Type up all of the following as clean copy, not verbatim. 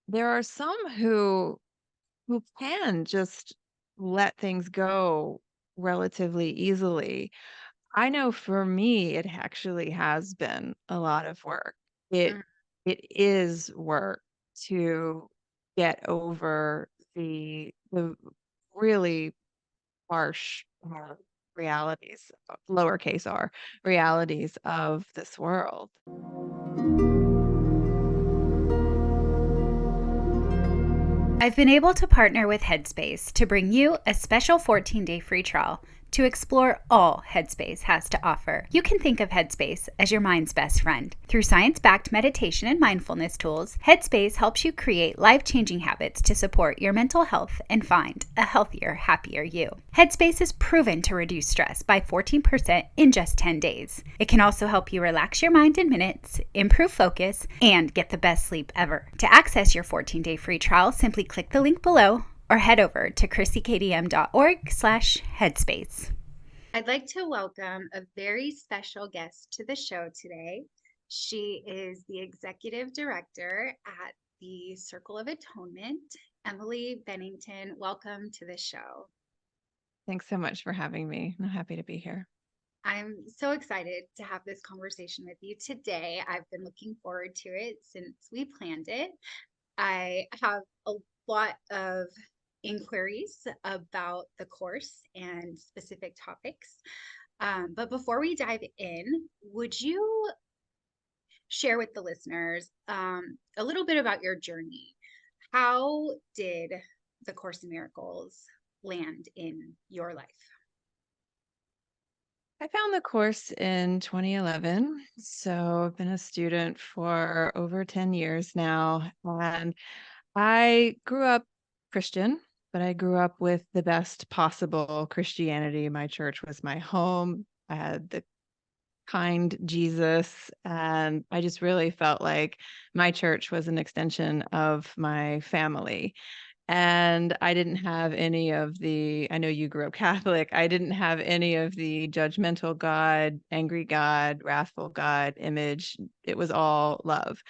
there are some who can just let things go relatively easily. I know for me, it actually has been a lot of work. It Mm. it is work to get over the really harsh realities, lowercase r, realities of this world. I've been able to partner with Headspace to bring you a special 14-day free trial to explore all Headspace has to offer. You can think of Headspace as your mind's best friend. Through science-backed meditation and mindfulness tools, Headspace helps you create life-changing habits to support your mental health and find a healthier, happier you. Headspace is proven to reduce stress by 14% in just 10 days. It can also help you relax your mind in minutes, improve focus, and get the best sleep ever. To access your 14-day free trial, simply click the link below or head over to chrissykdm.org/headspace. I'd like to welcome a very special guest to the show today. She is the executive director at the Circle of Atonement, Emily Bennington. Welcome to the show. Thanks so much for having me. I'm happy to be here. I'm so excited to have this conversation with you today. I've been looking forward to it since we planned it. I have a lot of inquiries about the course and specific topics. But before we dive in, would you share with the listeners a little bit about your journey? How did the Course in Miracles land in your life? I found the course in 2011. So I've been a student for over 10 years now. And I grew up Christian, but I grew up with the best possible Christianity. My church was my home. I had the kind Jesus, and I just really felt like my church was an extension of my family. And I didn't have any of the I know you grew up Catholic. I didn't have any of the judgmental God, angry God, wrathful God image. It was all love.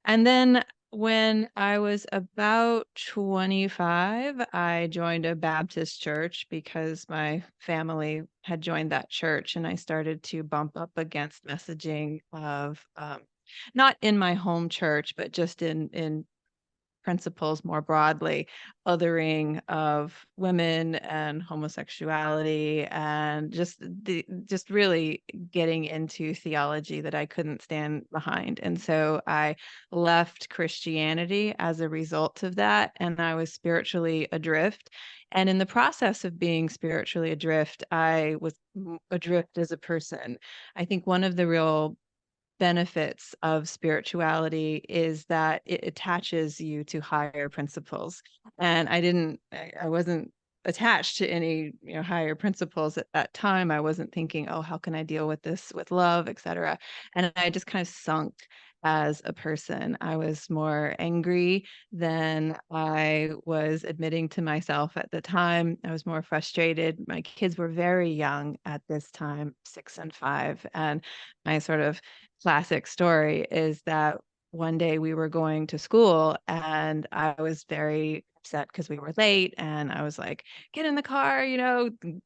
And then when I was about 25, I joined a Baptist church because my family had joined that church, and I started to bump up against messaging of not in my home church, but just in principles more broadly, othering of women and homosexuality and just really getting into theology that I couldn't stand behind. And so I left Christianity as a result of that, and I was spiritually adrift. And in the process of being spiritually adrift, I was adrift as a person. I think one of the real benefits of spirituality is that it attaches you to higher principles. And I wasn't attached to any, higher principles at that time. I wasn't thinking, "Oh, how can I deal with this with love, etc." And I just kind of sunk as a person. I was more angry than I was admitting to myself at the time. I was more frustrated. My kids were very young at this time, 6 and 5, and my sort of classic story is that one day we were going to school and I was very upset because we were late, and I was like, "Get in the car,"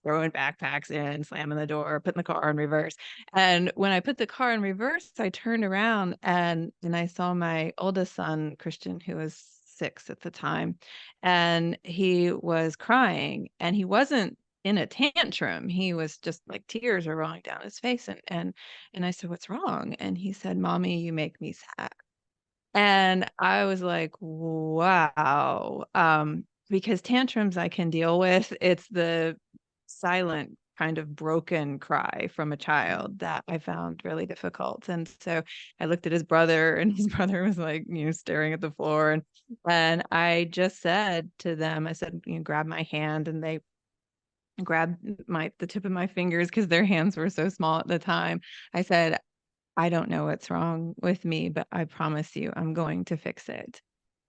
throwing backpacks in, slamming the door, putting the car in reverse. And when I put the car in reverse, I turned around and I saw my oldest son, Christian, who was 6 at the time, and he was crying, and he wasn't in a tantrum. He was just like tears were rolling down his face, and I said, "What's wrong?" And he said, "Mommy, you make me sad." And I was like, "Wow." Because tantrums I can deal with. It's the silent kind of broken cry from a child that I found really difficult. And so I looked at his brother, and his brother was like, staring at the floor, and I just said to them, I said, "Grab my hand." And they grabbed my the tip of my fingers because their hands were so small at the time. I said, "I don't know what's wrong with me, but I promise you I'm going to fix it."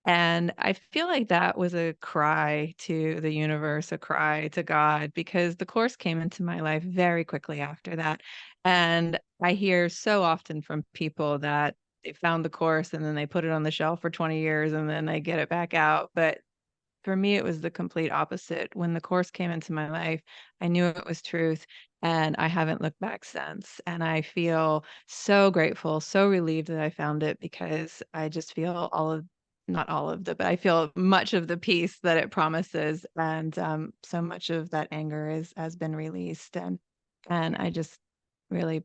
And I feel like that was a cry to the universe, a cry to God, because the course came into my life very quickly after that. And I hear so often from people that they found the course and then they put it on the shelf for 20 years and then they get it back out. But for me, it was the complete opposite. When the course came into my life, I knew it was truth, and I haven't looked back since. And I feel so grateful, so relieved that I found it, because I just feel not all of the, but I feel much of the peace that it promises, and so much of that anger has been released, and I just really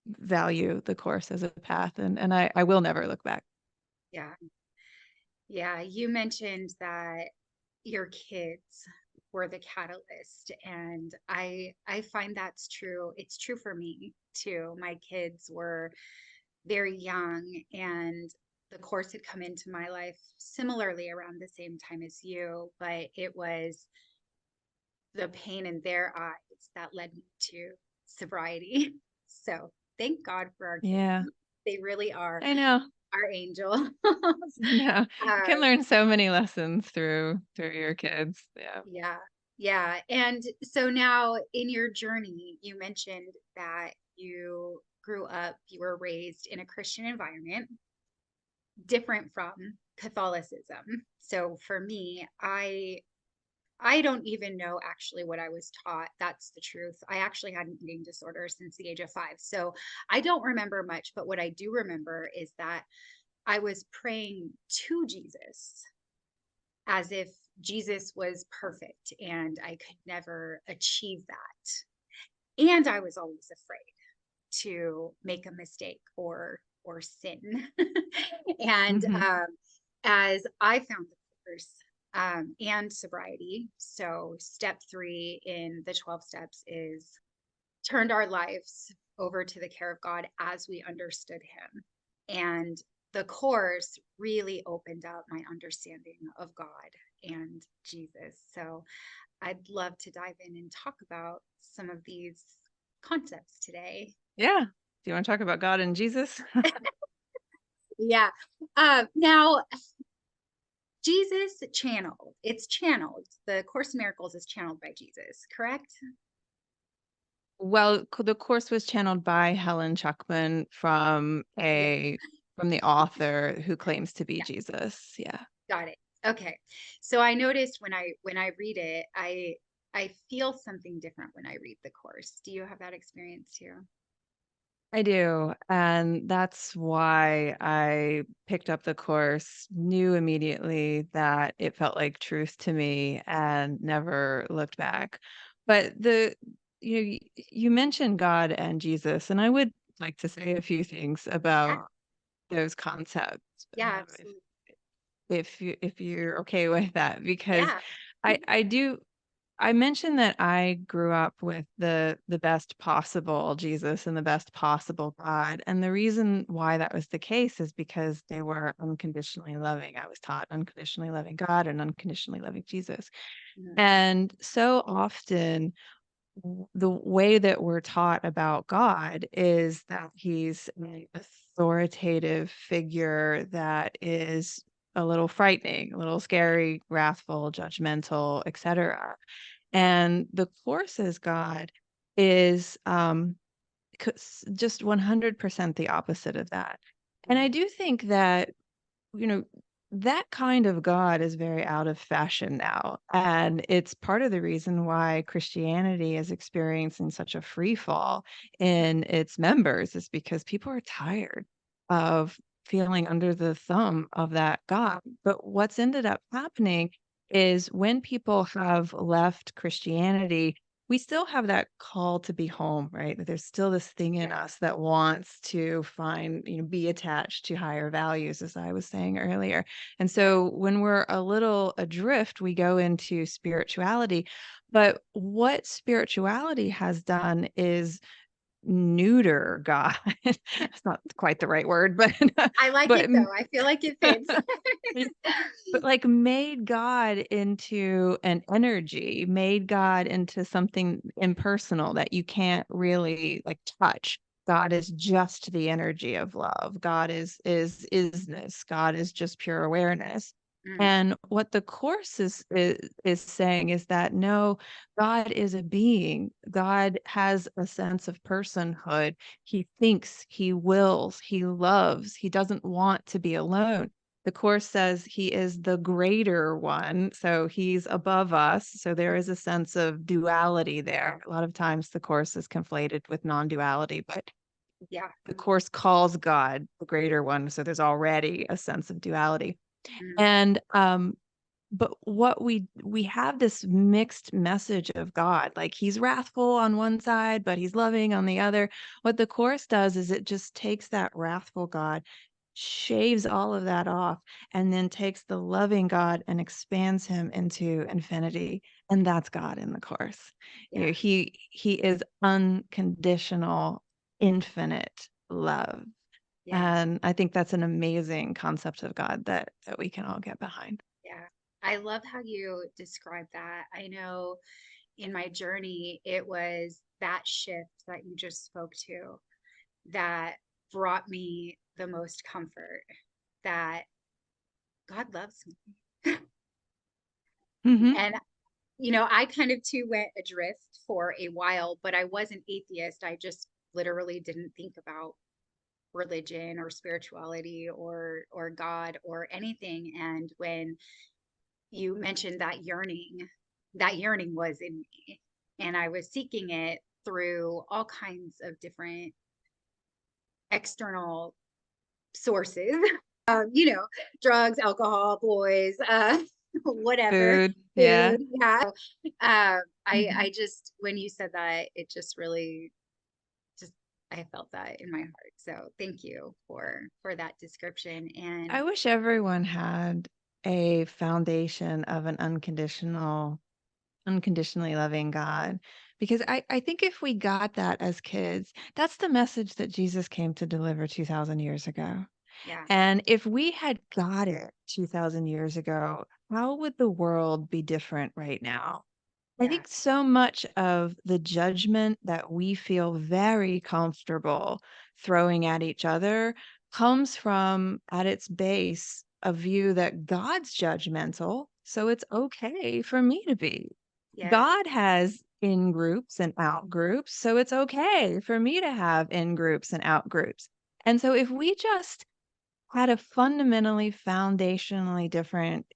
value the course as a path, and I will never look back. Yeah. Yeah. You mentioned that your kids were the catalyst, and I find that's true. It's true for me too. My kids were very young, and the course had come into my life similarly around the same time as you, but it was the pain in their eyes that led me to sobriety. So thank God for our kids. Yeah, They really are I know. our angels. I know. You can learn so many lessons through your kids. Yeah. Yeah. Yeah. And so now in your journey, you mentioned that you grew up, you were raised in a Christian environment, different from Catholicism. So for me, I don't even know actually what I was taught. That's the truth. I actually had an eating disorder since the age of 5. So I don't remember much, but what I do remember is that I was praying to Jesus as if Jesus was perfect and I could never achieve that. And I was always afraid to make a mistake or sin. And Mhm. as I found the course and sobriety, so step 3 in the 12 steps is turned our lives over to the care of God as we understood him. And the course really opened up my understanding of God and Jesus. So I'd love to dive in and talk about some of these concepts today. Yeah. Do you want to talk about God and Jesus? Yeah. Now, Jesus it's channeled. The Course in Miracles is channeled by Jesus, correct? Well, the course was channeled by Helen Chuckman Yeah. from the author who claims to be Yeah. Jesus. Yeah. Got it. Okay. So I noticed when I read it, I feel something different when I read the course. Do you have that experience too? I do. And that's why I picked up the course, knew immediately that it felt like truth to me, and never looked back. But you mentioned God and Jesus, and I would like to say a few things Yeah. about those concepts. Yeah, Um, if absolutely. if you're okay with that, because Yeah. I do. I mentioned that I grew up with the best possible Jesus and the best possible God. And the reason why that was the case is because they were unconditionally loving. I was taught unconditionally loving God and unconditionally loving Jesus. Mhm. And so often, the way that we're taught about God is that he's an authoritative figure that is a little frightening, a little scary, wrathful, judgmental, etc. And the Course's God is just 100% the opposite of that. And I do think that, you know, that kind of God is very out of fashion now. And it's part of the reason why Christianity is experiencing such a free fall in its members, is because people are tired of feeling under the thumb of that God. But what's ended up happening is when people have left Christianity, we still have that call to be home, right? There's still this thing in Yeah. us that wants to be attached to higher values, as I was saying earlier. And Yeah. so when we're a little adrift, we go into spirituality. But what spirituality has done is neuter God. It's not quite the right word, but I like but it though. I feel like it fits. but like made God into an energy, made God into something impersonal that you can't really like touch. God is just the energy of love. God is isness. God is just pure awareness. Mm. And what the Course is saying is that no, God is a being. God has a sense of personhood. He thinks, he wills, he loves, he doesn't want to be alone. The Course says he is the greater one, so he's above us. So there is a sense of duality there. A lot of times the Course is conflated with non-duality, but Yeah. the Course calls God the greater one. So there's already a sense of duality. Mm. And but what we have this mixed message of God, like he's wrathful on one side, but he's loving on the other. What the Course does is it just takes that wrathful God, shaves all of that off, and then takes the loving God and expands him into infinity. And that's God in the Course. You Yeah. know, he is unconditional, infinite love. Yeah. And I think that's an amazing concept of God that we can all get behind. Yeah. I love how you describe that. I know in my journey, it was that shift that you just spoke to that brought me the most comfort, that God loves me. Mhm. And, I kind of too went adrift for a while, but I wasn't atheist. I just literally didn't think about religion or spirituality or God or anything. And when you mentioned that yearning was in me, and I was seeking it through all kinds of different external sources, drugs, alcohol, boys, whatever, Food, yeah. food. Yeah. Mhm. I just, when you said that, it just really just, I felt that in my heart. So thank you for that description. And I wish everyone had a foundation of an unconditionally loving God, because I think if we got that as kids, that's the message that Jesus came to deliver 2,000 years ago. yeah, And if we had got it 2,000 years ago, how would the world be different right now? I yeah, think so much of the judgment that we feel very comfortable throwing at each other comes from, at its base, a view that God's judgmental, so it's okay for me to be. yes, God has in groups and out groups, so it's okay for me to have in groups and out groups. And so if we just had a fundamentally, foundationally different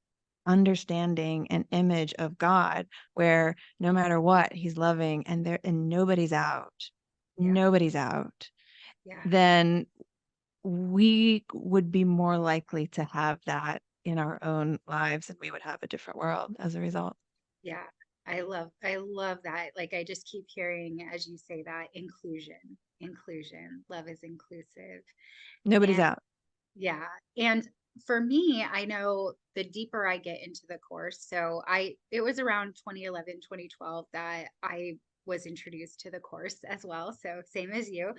understanding and image of God, where no matter what, he's loving and yeah, nobody's out, yeah, then we would be more likely to have that in our own lives and we would have a different world as a result. yeah. I love that. Like I just keep hearing as you say that inclusion. Love is inclusive. Nobody's And out. yeah. And for me, I know the deeper I get into the Course, so it was around 2011, 2012 that I was introduced to the Course as well. So same as you.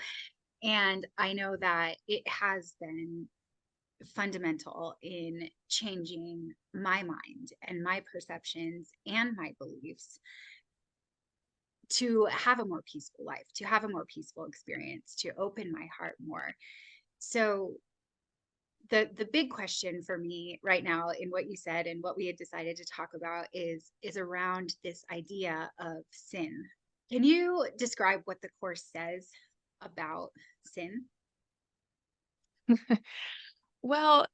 And I know that it has been fundamental in changing my mind and my perceptions and my beliefs to have a more peaceful life, to have a more peaceful experience, to open my heart more. So the big question for me right now in what you said and what we had decided to talk about is around this idea of sin. Can you describe what the Course says about sin? Well,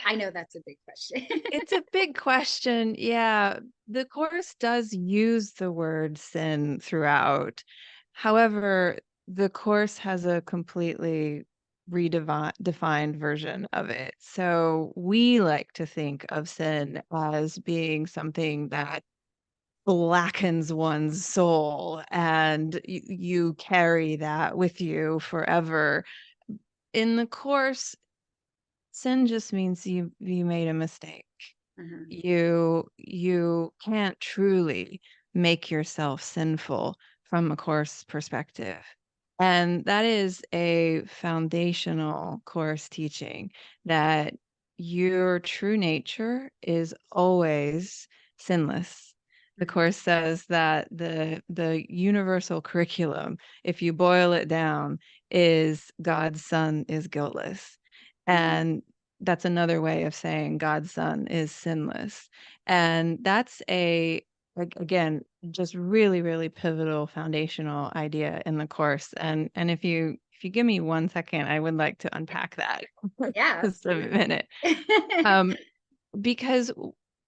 I know that's a big question. it's a big question. Yeah, the Course does use the word sin throughout. However, the Course has a completely defined version of it. So we like to think of sin as being something that blackens one's soul and you carry that with you forever. In the Course, sin just means you made a mistake. Mhm. You can't truly make yourself sinful from a Course perspective. And that is a foundational Course teaching, that your true nature is always sinless. The Mhm. Course says that the universal curriculum, if you boil it down, is God's Son is guiltless. Mhm. And that's another way of saying God's son is sinless. And that's again, just really, really pivotal foundational idea in the course. And if you give me 1 second, I would like to unpack that for Yeah, just a minute. Because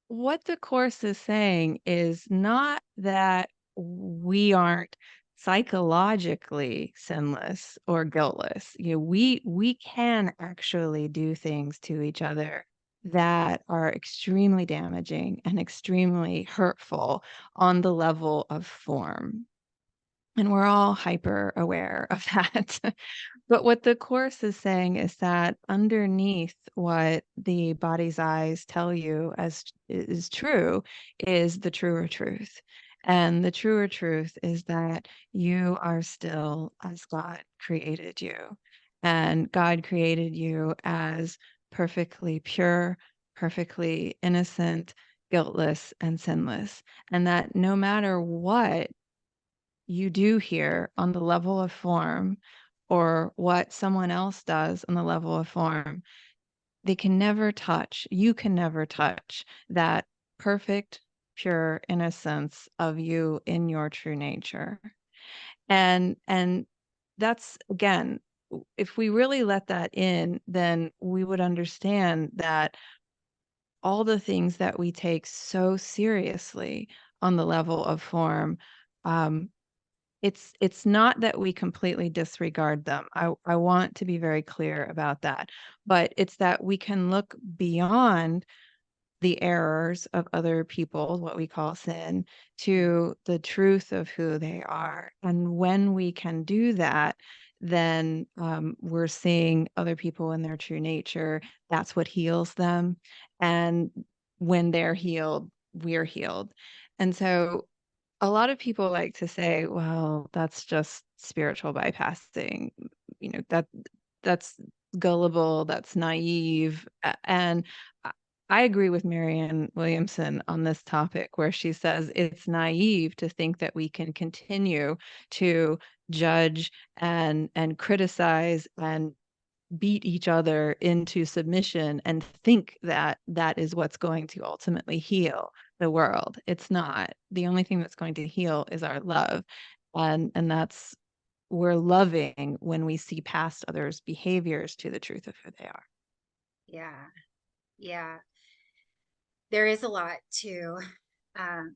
what the course is saying is not that we aren't psychologically sinless or guiltless. We can actually do things to each other that are extremely damaging and extremely hurtful on the level of form. And we're all hyper aware of that. But what the course is saying is that underneath what the body's eyes tell you as is true is the truer truth. And the truer truth is that you are still as God created you. And God created you as perfectly pure, perfectly innocent, guiltless, and sinless. And that no matter what you do here on the level of form or what someone else does on the level of form, they can never touch, you can never touch that perfect, pure innocence of you in your true nature. And that's, again, if we really let that in, then we would understand that all the things that we take so seriously on the level of form, um, it's not that we completely disregard them. I want to be very clear about that. But it's that we can look beyond the errors of other people, what we call sin, to the truth of who they are. And when we can do that, then we're seeing other people in their true nature. That's what heals them. And when they're healed, we're healed. And so a lot of people like to say, well, that's just spiritual bypassing. That's gullible, that's naive. And I agree with Marianne Williamson on this topic, where she says it's naive to think that we can continue to judge and criticize and beat each other into submission and think that that is what's going to ultimately heal the world. It's not. The only thing that's going to heal is our love. And that's, we're loving when we see past others' behaviors to the truth of who they are. yeah, yeah. There is a lot to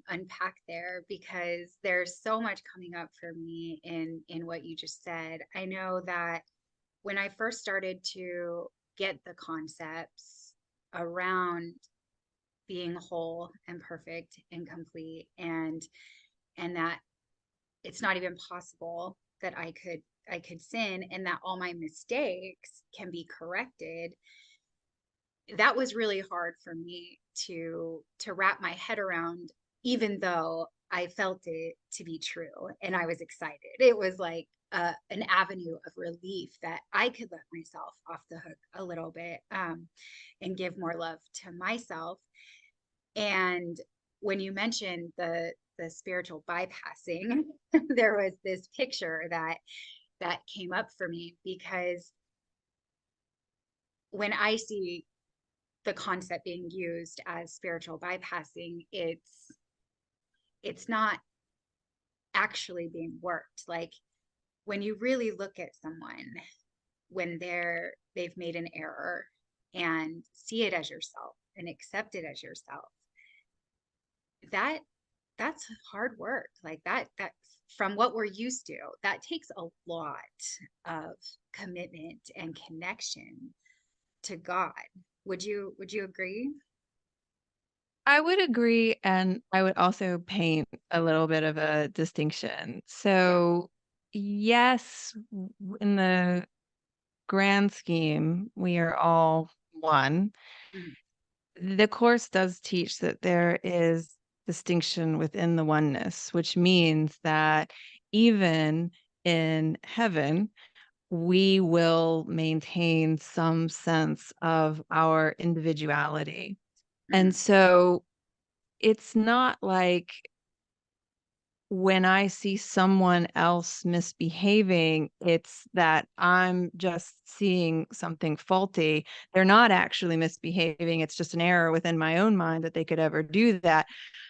unpack there, because there's so much coming up for me in what you just said. I know that when I first started to get the concepts around being whole and perfect and complete, and that it's not even possible that I could sin, and that all my mistakes can be corrected, that was really hard for me to wrap my head around, even though I felt it to be true and I was excited. It was like an avenue of relief that I could let myself off the hook a little bit, and give more love to myself. And when you mentioned the spiritual bypassing, there was this picture that came up for me, because when I see the concept being used as spiritual bypassing, it's not actually being worked. Like, when you really look at someone when they've made an error and see it as yourself and accept it as yourself, that's hard work. Like that from what we're used to, that takes a lot of commitment and connection to God. Would you agree? I would agree, and I would also paint a little bit of a distinction. Yeah. So, yes, in the grand scheme, we are all one. Mhm. The course does teach that there is distinction within the oneness, which means that even in heaven, we will maintain some sense of our individuality. And Mhm. so it's not like when I see someone else misbehaving, it's that I'm just seeing something faulty. They're not actually misbehaving. It's just an error within my own mind that they could ever do that.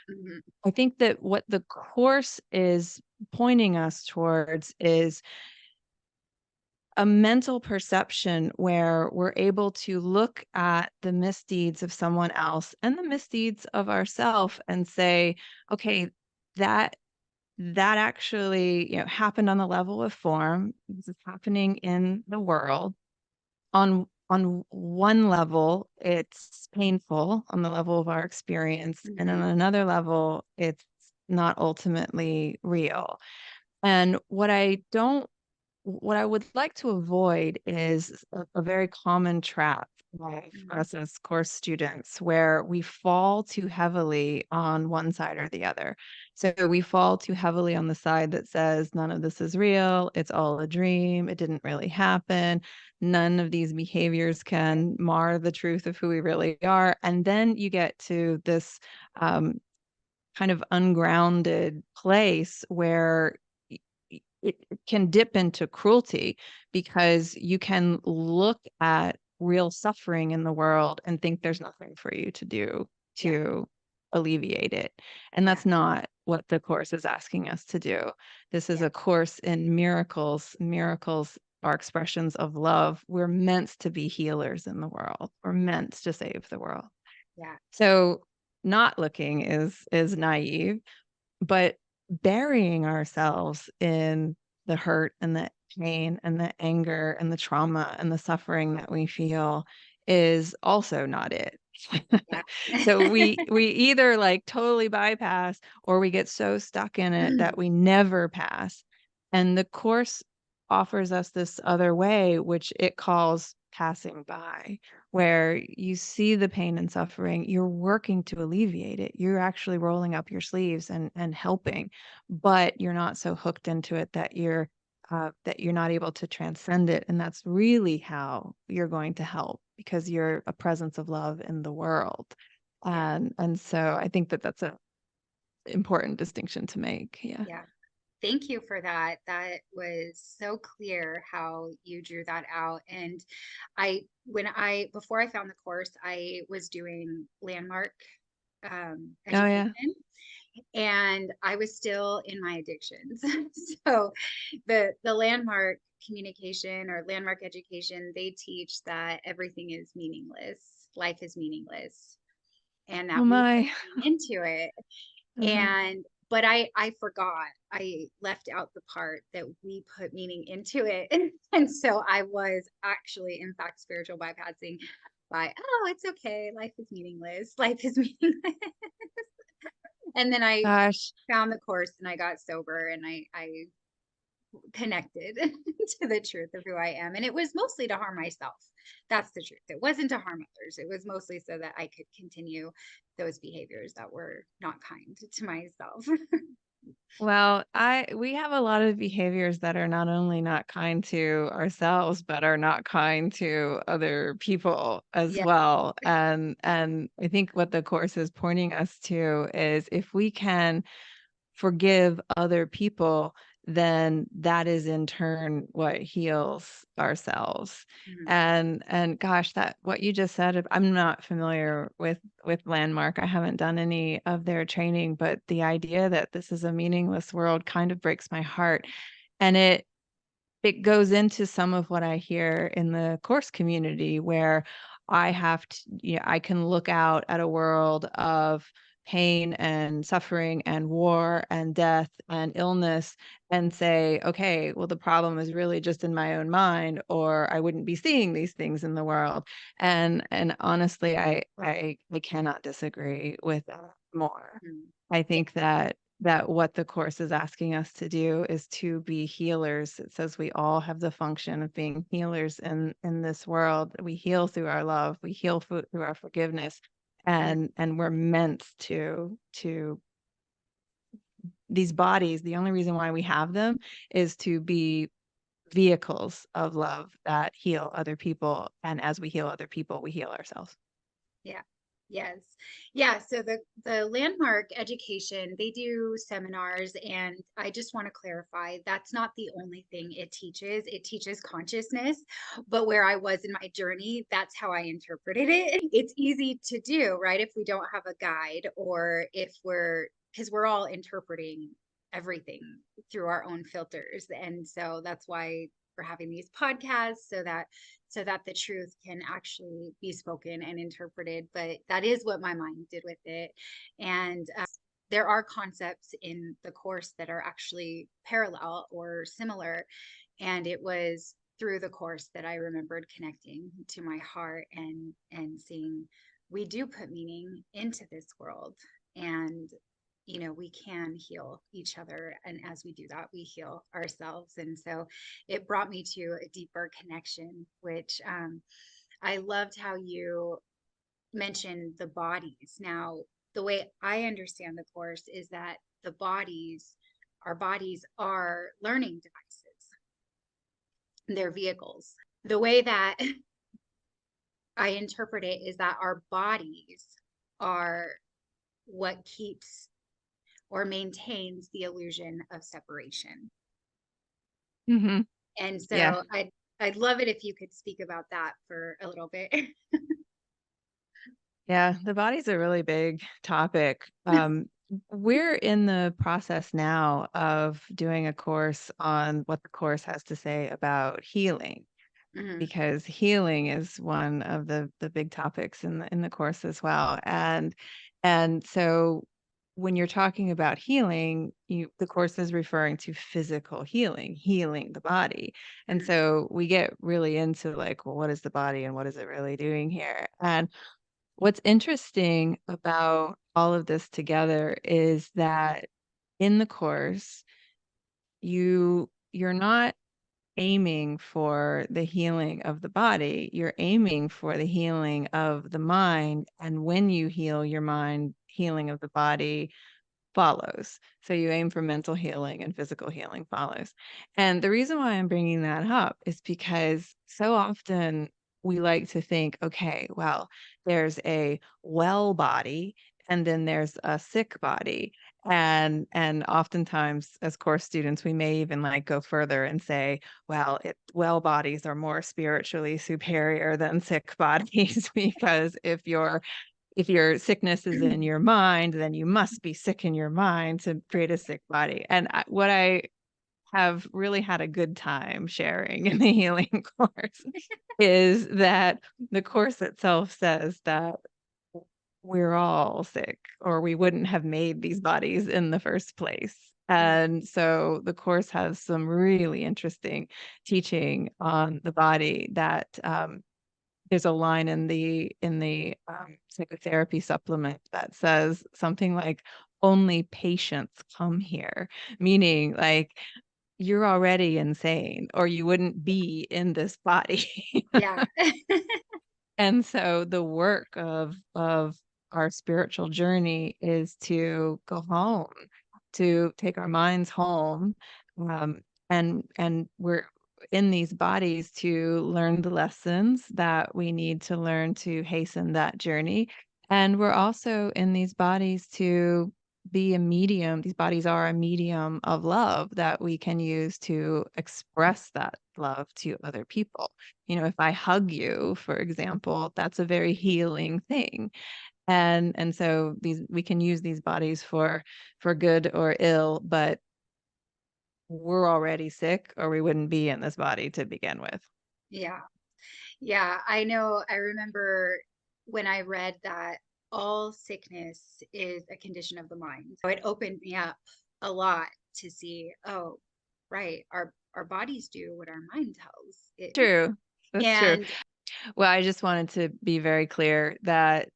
Mhm. I think that what the Course is pointing us towards is a mental perception where we're able to look at the misdeeds of someone else and the misdeeds of ourselves and say, okay, that actually, happened on the level of form. This is happening in the world. On one level, it's painful on the level of our experience, and on another level, it's not ultimately real. And what I would like to avoid is a very common trap of us as course students where we fall too heavily on one side or the other. So we fall too heavily on the side that says none of this is real, it's all a dream, it didn't really happen, none of these behaviors can mar the truth of who we really are. And then you get to this kind of ungrounded place where it can dip into cruelty, because you can look at real suffering in the world and think there's nothing for you to do to alleviate it. And that's not what the Course is asking us to do. This is a course in miracles. Miracles are expressions of love. We're meant to be healers in the world. We're meant to save the world. Yeah. So not looking is naive, but burying ourselves in the hurt and the pain and the anger and the trauma and the suffering that we feel is also not it. Yeah. So we either like totally bypass, or we get so stuck in it that we never pass. And the Course offers us this other way, which it calls passing by, where you see the pain and suffering, you're working to alleviate it. You're actually rolling up your sleeves and helping, but you're not so hooked into it that you're not able to transcend it. And that's really how you're going to help, because you're a presence of love in the world. And so I think that that's a important distinction to make. Yeah. Yeah. Thank you for that. That was so clear how you drew that out. And before I found the Course, I was doing landmark Oh yeah. education, and I was still in my addictions. So the landmark communication or landmark education, they teach that everything is meaningless, life is meaningless, and Oh that we my. put meaning into it. And but I forgot, I left out the part that we put meaning into it. And so I was actually, in fact, spiritual bypassing by, oh, it's okay, life is meaningless, life is meaningless. And then I Gosh. found the Course and I got sober, and I connected to the truth of who I am. And it was mostly to harm myself. That's the truth. It wasn't to harm others. It was mostly so that I could continue those behaviors that were not kind to myself. Well, we have a lot of behaviors that are not only not kind to ourselves, but are not kind to other people as Yeah. well. And I think what the Course is pointing us to is, if we can forgive other people, then that is in turn what heals ourselves. And gosh, that what you just said, I'm not familiar with Landmark. I haven't done any of their training, but the idea that this is a meaningless world kind of breaks my heart. And it goes into some of what I hear in the Course community, where I have to, I can look out at a world of pain and suffering and war and death and illness and say, okay, well, the problem is really just in my own mind, or I wouldn't be seeing these things in the world. And honestly, I cannot disagree with that more. I think that what the Course is asking us to do is to be healers. It says we all have the function of being healers in this world. We heal through our love. We heal through our forgiveness, and we're meant to these bodies. The only reason why we have them is to be vehicles of love that heal other people. And as we heal other people, we heal ourselves. Yeah. Yes. Yeah. So the landmark education, they do seminars, and I just want to clarify that's not the only thing it teaches. It teaches consciousness, but where I was in my journey, that's how I interpreted it. It's easy to do, right? If we don't have a guide, or if because we're all interpreting everything through our own filters. And so that's why we're having these podcasts, so that the truth can actually be spoken and interpreted. But that is what my mind did with it. And there are concepts in the course that are actually parallel or similar. And it was through the course that I remembered connecting to my heart and seeing we do put meaning into this world. And we can heal each other. And as we do that, we heal ourselves. And so it brought me to a deeper connection, which I loved how you mentioned the bodies. Now, the way I understand the course is that our bodies are learning devices, they're vehicles. The way that I interpret it is that our bodies are what keeps or maintains the illusion of separation. Mm-hmm. And Yeah. so I'd love it if you could speak about that for a little bit. Yeah, the body's a really big topic. We're in the process now of doing a course on what the course has to say about healing, Mhm. because healing is one of the big topics in the course as well. And so when you're talking about healing, the course is referring to physical healing, healing the body. And Mhm. so we get really into like, well, what is the body and what is it really doing here? And what's interesting about all of this together is that in the course, you're not aiming for the healing of the body, you're aiming for the healing of the mind. And when you heal your mind, healing of the body follows. So you aim for mental healing and physical healing follows. And the reason why I'm bringing that up is because so often we like to think, okay, well, there's a well body and then there's a sick body. And oftentimes as course students, we may even like go further and say, well, well bodies are more spiritually superior than sick bodies because if your sickness is in your mind, then you must be sick in your mind to create a sick body. And what I have really had a good time sharing in the healing course is that the course itself says that we're all sick or we wouldn't have made these bodies in the first place. And so the course has some really interesting teaching on the body that there's a line in the psychotherapy supplement that says something like only patients come here, meaning like you're already insane or you wouldn't be in this body. Yeah. And so the work of our spiritual journey is to go home, to take our minds home, um, and we're in these bodies to learn the lessons that we need to learn to hasten that journey. And we're also in these bodies to be a medium. These bodies are a medium of love that we can use to express that love to other people. If I hug you, for example, that's a very healing thing. And so we can use these bodies for good or ill, but we're already sick or we wouldn't be in this body to begin with. Yeah. Yeah. I know. I remember when I read that all sickness is a condition of the mind. So it opened me up a lot to see, oh, right. Our bodies do what our mind tells it. True. That's true. And Well, I just wanted to be very clear that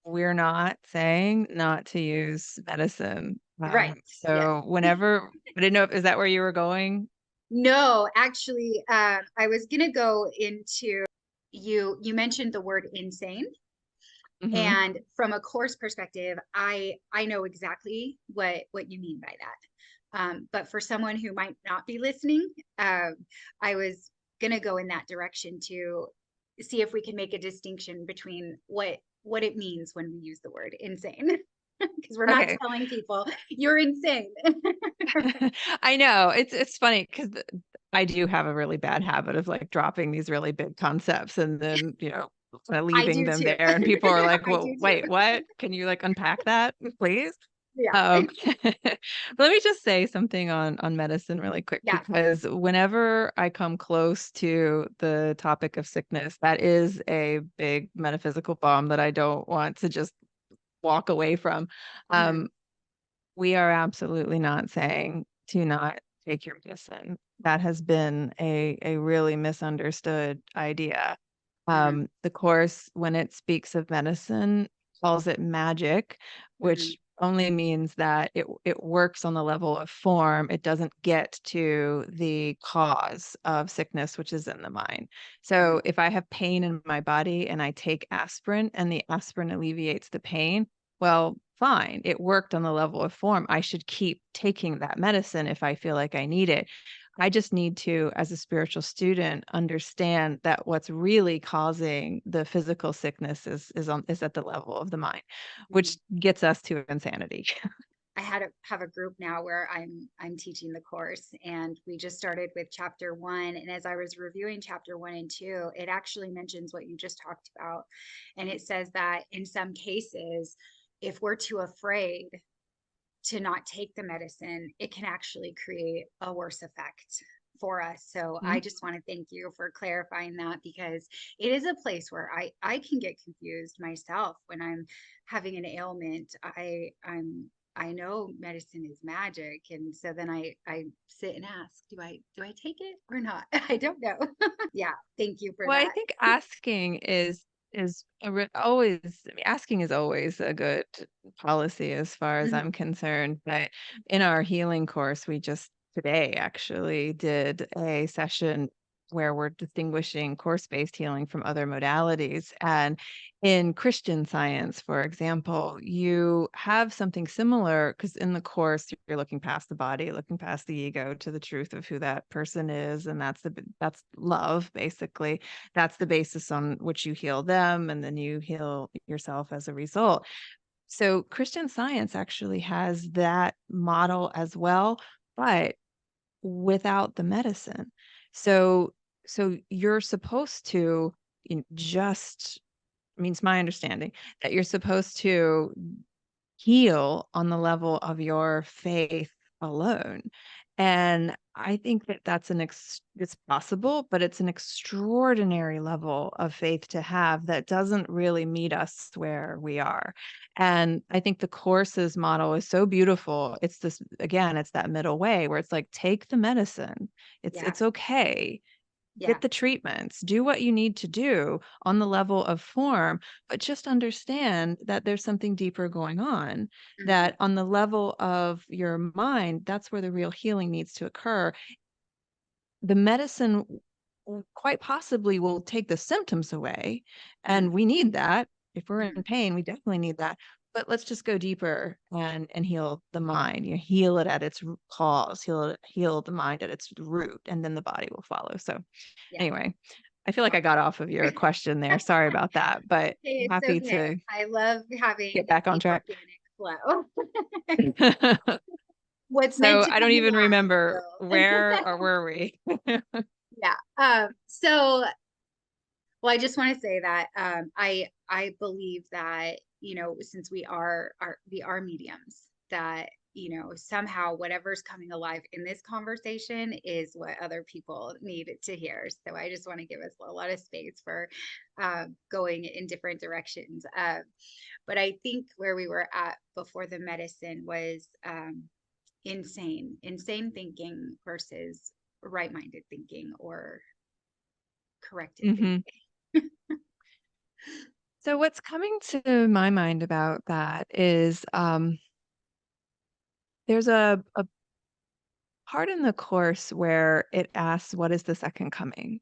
we're not saying not to use medicine. right. Yes. So whenever, I didn't know is that where you were going? No, actually, I was gonna go into you mentioned the word insane. Mm-hmm. And from a course perspective, I know exactly what you mean by that. But for someone who might not be listening, I was gonna go in that direction to see if we can make a distinction between what what it means when we use the word insane. Because we're not telling people you're insane. I know it's funny because I do have a really bad habit of like dropping these really big concepts and then, kind of leaving them too. there, and people are like, well, wait, what? Can you like unpack that, please? Yeah. Let me just say something on medicine really quick, because whenever I come close to the topic of sickness, that is a big metaphysical bomb that I don't want to just walk away from. We are absolutely not saying to not take your medicine. That has been a really misunderstood idea. The Course, when it speaks of medicine, calls it magic, which only means that it works on the level of form. It doesn't get to the cause of sickness, which is in the mind. So if I have pain in my body and I take aspirin and the aspirin alleviates the pain, well, fine. It worked on the level of form. I should keep taking that medicine if I feel like I need it. I just need to, as a spiritual student, understand that what's really causing the physical sickness is at the level of the mind, which gets us to insanity. I have a group now where I'm teaching the course, and we just started with chapter 1. And as I was reviewing chapter 1 and 2, it actually mentions what you just talked about. And it says that in some cases, if we're too afraid to not take the medicine, it can actually create a worse effect for us. So I just want to thank you for clarifying that, because it is a place where I can get confused myself when I'm having an ailment. I know medicine is magic, and so then I sit and ask, do I take it or not? I don't know. Yeah, thank you for that. I think asking is always, asking is always a good policy as far as I'm concerned. But in our healing course, we just today actually did a session where we're distinguishing course-based healing from other modalities. And in Christian Science, for example, you have something similar, because in the course, you're looking past the body, looking past the ego to the truth of who that person is. And that's love, basically. That's the basis on which you heal them, and then you heal yourself as a result. So Christian Science actually has that model as well, but without the medicine. So you're supposed to, just means my understanding that you're supposed to heal on the level of your faith alone. And I think that that's it's possible, but it's an extraordinary level of faith to have that doesn't really meet us where we are. And I think the Course's model is so beautiful. It's this, again, it's that middle way where it's like, take the medicine. It's okay. Get the treatments, do what you need to do on the level of form, but just understand that there's something deeper going on, that on the level of your mind, that's where the real healing needs to occur. The medicine quite possibly will take the symptoms away, and we need that. If we're in pain, we definitely need that. But let's just go deeper and heal the mind. Heal it at its cause, heal the mind at its root, and then the body will follow. So anyway, I feel like I got off of your question there. Sorry about that, but happy to I love having get back on track. Flow. So I don't even remember where or were we. So, well, I just want to say that I believe that, since we are mediums, that somehow whatever's coming alive in this conversation is what other people need to hear. So I just want to give us a lot of space for going in different directions. But I think where we were at before the medicine was insane thinking versus right-minded thinking or corrected thinking. So what's coming to my mind about that is there's a part in the Course where it asks, what is the second coming?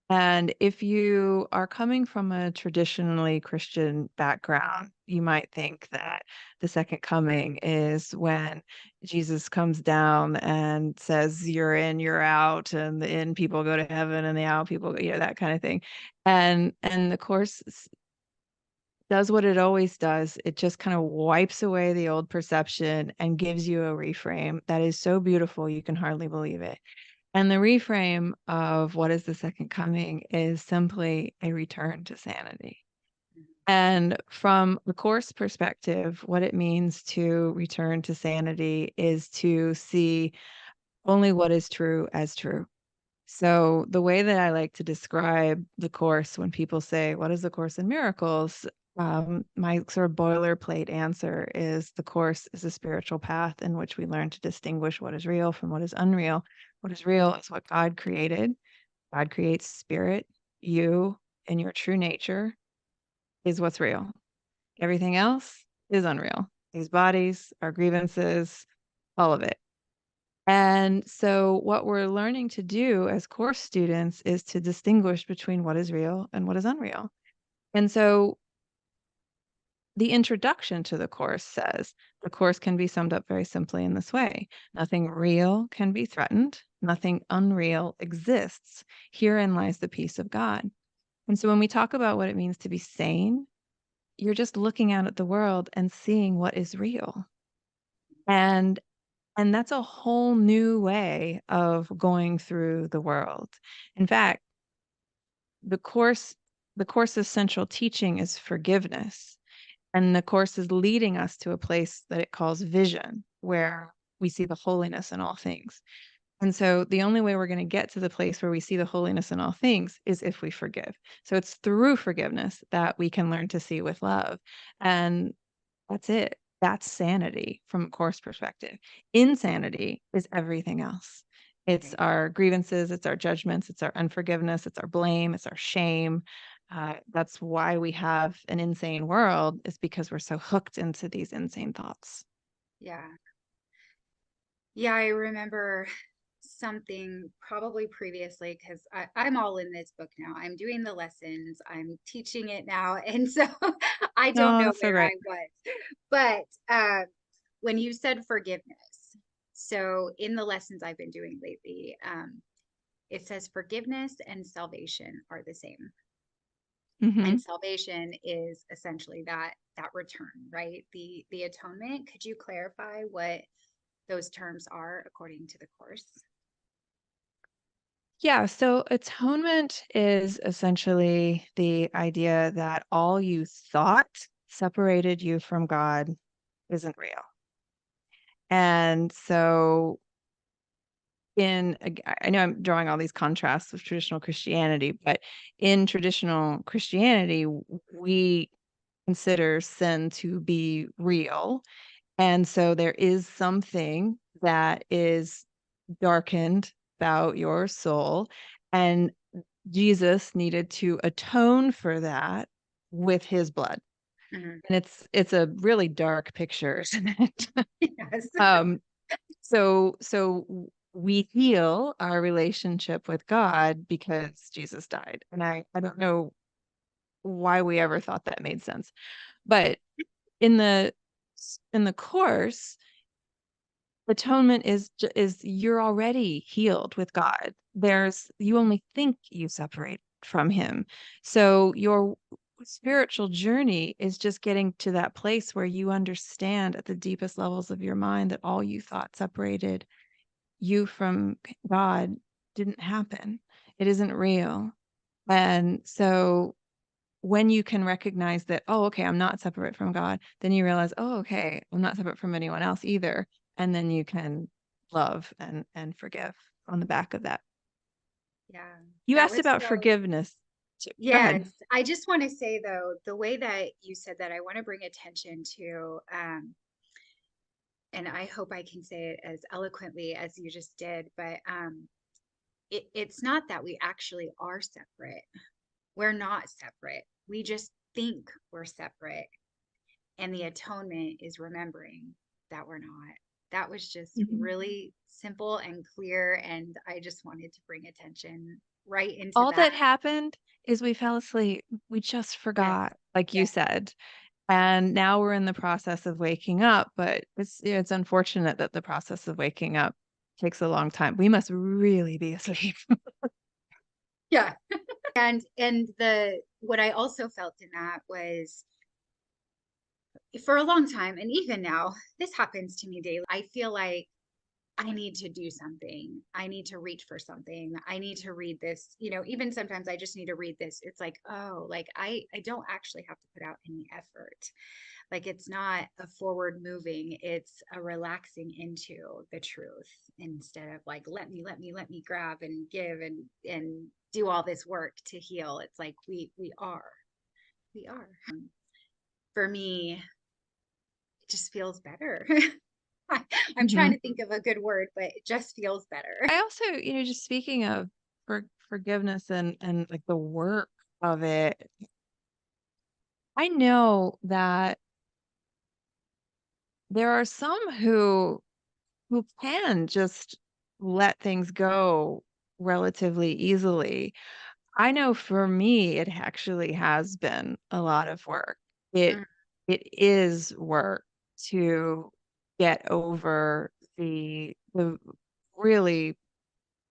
And if you are coming from a traditionally Christian background, you might think that the second coming is when Jesus comes down and says, you're in, you're out, and the in people go to heaven and the out people, that kind of thing. And the Course does what it always does. It just kind of wipes away the old perception and gives you a reframe that is so beautiful you can hardly believe it. And the reframe of what is the second coming is simply a return to sanity. And from the Course perspective, what it means to return to sanity is to see only what is true as true. So the way that I like to describe the Course when people say, what is the Course in Miracles? My sort of boilerplate answer is the Course is a spiritual path in which we learn to distinguish what is real from what is unreal. What is real is what God created. God creates spirit. You and your true nature is what's real. Everything else is unreal. These bodies, our grievances, all of it. And so what we're learning to do as course students is to distinguish between what is real and what is unreal. And so the introduction to the course says the course can be summed up very simply in this way. Nothing real can be threatened. Nothing unreal exists. Herein lies the peace of God. And so when we talk about what it means to be sane, you're just looking out at the world and seeing what is real. And that's a whole new way of going through the world. In fact, the course's central teaching is forgiveness. And the course is leading us to a place that it calls vision, where we see the holiness in all things. And so the only way we're going to get to the place where we see the holiness in all things is if we forgive. So it's through forgiveness that we can learn to see with love. And that's it. That's sanity from a course perspective. Insanity is everything else. It's Right. our grievances, it's our judgments, it's our unforgiveness, it's our blame, it's our shame. That's why we have an insane world, is because we're so hooked into these insane thoughts. Yeah. Yeah, I remember something probably previously because I'm all in this book now. I'm doing the lessons, I'm teaching it now. And so I don't Oh, know that's so where I great. was. But when you said forgiveness, so in the lessons I've been doing lately, it says forgiveness and salvation are the same. Hmm. And salvation is essentially that return, right? The atonement. Could you clarify what those terms are according to the course? Yeah, so atonement is essentially the idea that all you thought separated you from God isn't real. And so I know I'm drawing all these contrasts with traditional Christianity, but in traditional Christianity, we consider sin to be real. And so there is something that is darkened about your soul. And Jesus needed to atone for that with his blood. Mhm. And it's a really dark picture, isn't it? Yes. um, so we heal our relationship with God because Jesus died. And I don't know why we ever thought that made sense. But in the course, atonement is you're already healed with God. You only think you separate from him. So your spiritual journey is just getting to that place where you understand at the deepest levels of your mind that all you thought separated you from God didn't happen. It isn't real. And so when you can recognize that, oh, okay, I'm not separate from God, then you realize, oh, okay, I'm not separate from anyone else either. And then you can love and forgive on the back of that. Yeah. You That asked was about so, forgiveness too. Go yes. ahead. I just want to say though, the way that you said that, I want to bring attention to, and I hope I can say it as eloquently as you just did, but it's not that we actually are separate. We're not separate. We just think we're separate. And the atonement is remembering that we're not. That was just Mhm. really simple and clear. And I just wanted to bring attention right into All that. that happened is we fell asleep. We just Yes. forgot, like you Yes. said. And now we're in the process of waking up, but it's unfortunate that the process of waking up takes a long time. We must really be asleep. Yeah. And the what I also felt in that was for a long time, and even now, this happens to me daily. I feel like I need to do something. I need to reach for something. I need to read this. Even sometimes I just need to read this. It's like, oh, like I don't actually have to put out any effort. Like it's not a forward moving, it's a relaxing into the truth instead of like, let me grab and give and do all this work to heal. It's like we are. For me, it just feels better. I'm trying Mhm. to think of a good word, but it just feels better. I also, just speaking of forgiveness and like the work of it, I know that there are some who can just let things go relatively easily. I know for me, it actually has been a lot of work. It Mm, it is work to get over the really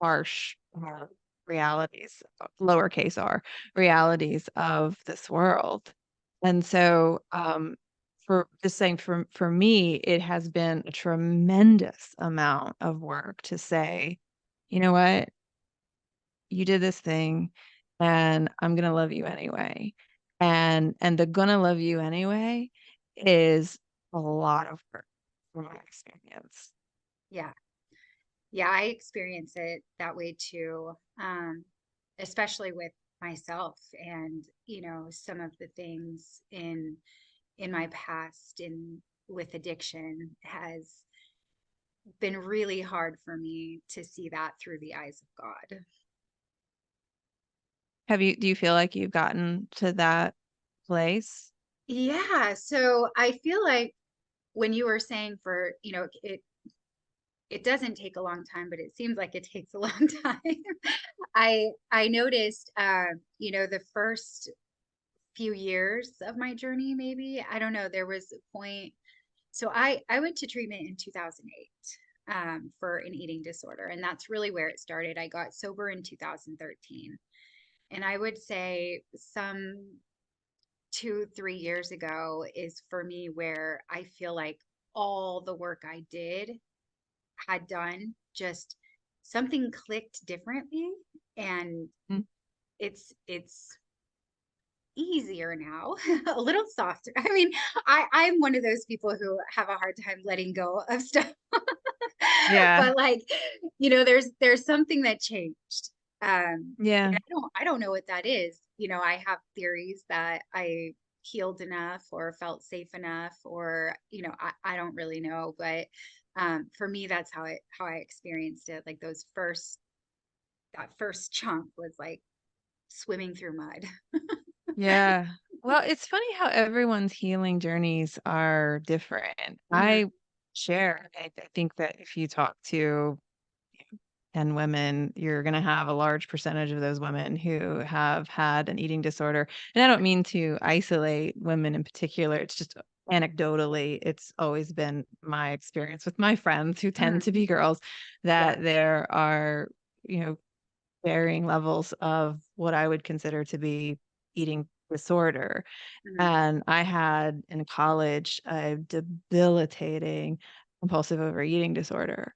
harsh realities, lowercase r, realities of this world. And so, for just saying, for me, it has been a tremendous amount of work to say, you know what, you did this thing, and I'm gonna love you anyway. And the gonna love you anyway is a lot of work from my experience. yeah. Yeah, I experience it that way too. Especially with myself and, some of the things in my past in with addiction has been really hard for me to see that through the eyes of God. Do you feel like you've gotten to that place? Yeah, so I feel like when you were saying it doesn't take a long time, but it seems like it takes a long time. I noticed the first few years of my journey, maybe, I don't know, there was a point. So I went to treatment in 2008 for an eating disorder, and that's really where it started. I got sober in 2013. And I would say some 2, 3 years ago is for me where I feel like all the work I had done, just something clicked differently, and Mm. it's easier now, a little softer. I mean, I'm one of those people who have a hard time letting go of stuff. Yeah. But like, there's something that changed. Yeah. And I don't know what that is. I have theories that I healed enough or felt safe enough, or I don't really know, but for me that's how I experienced it. Like that first chunk was like swimming through mud. Yeah. Well, it's funny how everyone's healing journeys are different. Mhm. I think that if you talk to 10 women, you're going to have a large percentage of those women who have had an eating disorder. And I don't mean to isolate women in particular. It's just anecdotally, it's always been my experience with my friends who tend Mhm. to be girls Yeah. that there are, you know, varying levels of what I would consider to be eating disorder. Mhm. And I had in college a debilitating compulsive overeating disorder.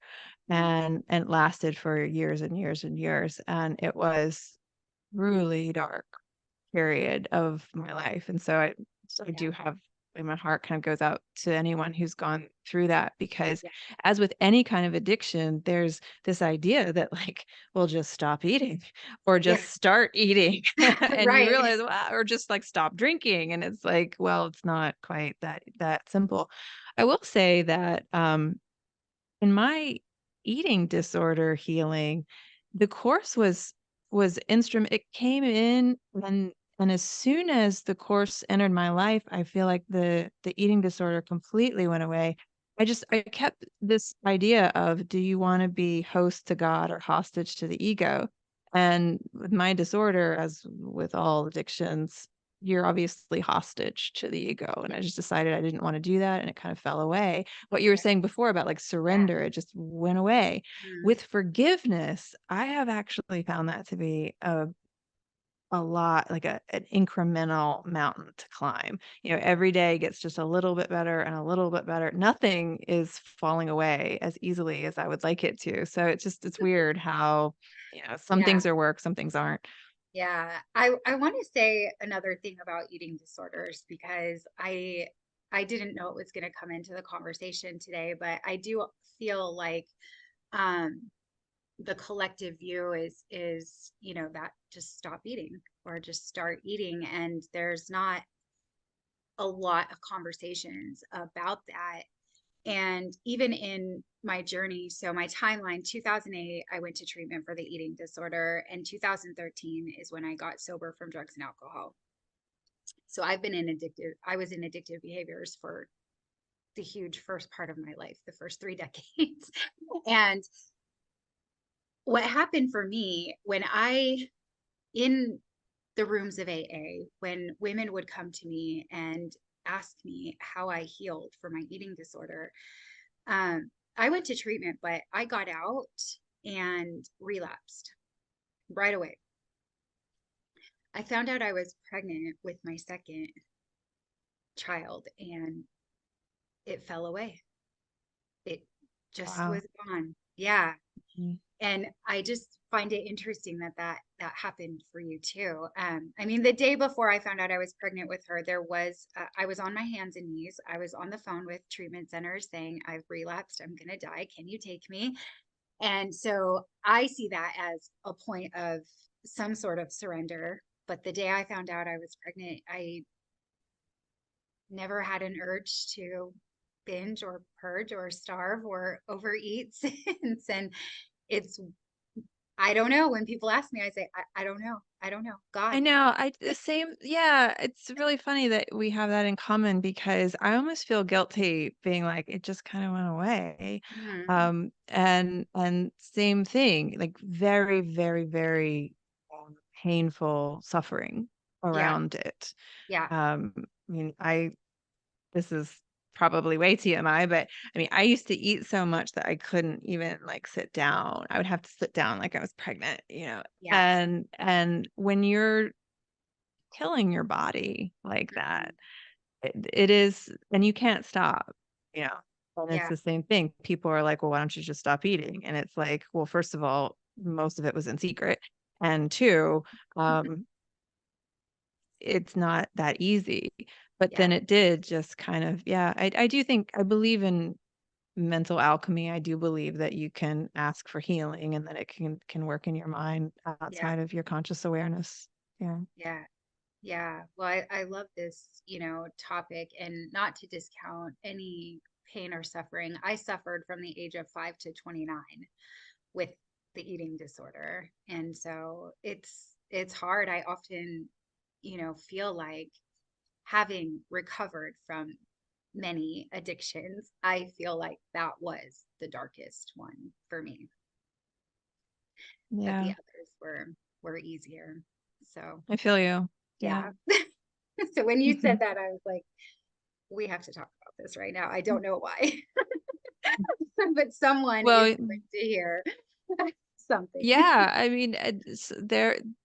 Mhm. And it lasted for years and years and years. And it was really dark period of my life. And so I Yeah. do have, and my heart kind of goes out to anyone who's gone through that, because Yeah. as with any kind of addiction, there's this idea that like we'll just stop eating or Yeah. just start eating and you Right. realize, wow, or just like stop drinking. And it's like, well, it's not quite that simple. I will say that in my eating disorder healing, the course was instrument it came in and as soon as the course entered my life, I feel like the eating disorder completely went away. I kept this idea of, do you want to be host to God or hostage to the ego? And with my disorder, as with all addictions, you're obviously hostage to the ego. And I just decided I didn't want to do that, and it kind of fell away. What you were Yeah. saying before about like Yeah. surrender, it just went away. Mhm. With forgiveness, I have actually found that to be a a lot, like an incremental mountain to climb. Every day gets just a little bit better and a little bit better. Nothing is falling away as easily as I would like it to. So it's weird how, some Yeah. things are work, some things aren't. Yeah. I want to say another thing about eating disorders because I didn't know it was going to come into the conversation today, but I do feel like um the collective view is, that just stop eating or just start eating. And there's not a lot of conversations about that. And even in my journey, so my timeline, 2008, I went to treatment for the eating disorder, and 2013 is when I got sober from drugs and alcohol. So I was in addictive behaviors for the huge first part of my life, the first 3 decades. And what happened for me in the rooms of AA, when women would come to me and ask me how I healed for my eating disorder, I went to treatment, but I got out and relapsed right away. I found out I was pregnant with my second child and it fell away. It just Wow. was gone. Yeah. Mhm. And I just find it interesting that happened for you too. I mean, the day before I found out I was pregnant with her, I was on my hands and knees. I was on the phone with treatment centers saying, I've relapsed. I'm going to die. Can you take me? And so I see that as a point of some sort of surrender. But the day I found out I was pregnant, I never had an urge to binge or purge or starve or overeat since. And it's, I don't know. When people ask me, I say, I don't know. I don't know. I God. know. The same. Yeah, it's really funny that we have that in common because I almost feel guilty being like it just kind of went away. Mhm. And same thing, like very, very, very painful suffering Yeah. around it. Yeah. I mean, this is probably way TMI, but I mean, I used to eat so much that I couldn't even like sit down. I would have to sit down like I was pregnant. Yeah. And when you're killing your body like Mhm. that, it is, and you can't stop, you know. And it's Yeah. the same thing. People are like, well, why don't you just stop eating? And it's like, well, first of all, most of it was in secret. And two, um, it's not that easy. But Yeah. then it did just kind of, yeah, I do think I believe in mental alchemy. I do believe that you can ask for healing and that it can work in your mind Yeah. outside of your conscious awareness. Yeah. Yeah. Yeah. Well, I love this, topic, and not to discount any pain or suffering. I suffered from the age of 5 to 29 with the eating disorder. And so it's hard. I often, feel like having recovered from many addictions, I feel like that was the darkest one for me, but the Yeah. others were easier. So, I feel you. Yeah. yeah. So when you said that, I was like, we have to talk about this right now. I don't know why, but someone is Well, going to hear something. yeah, I mean,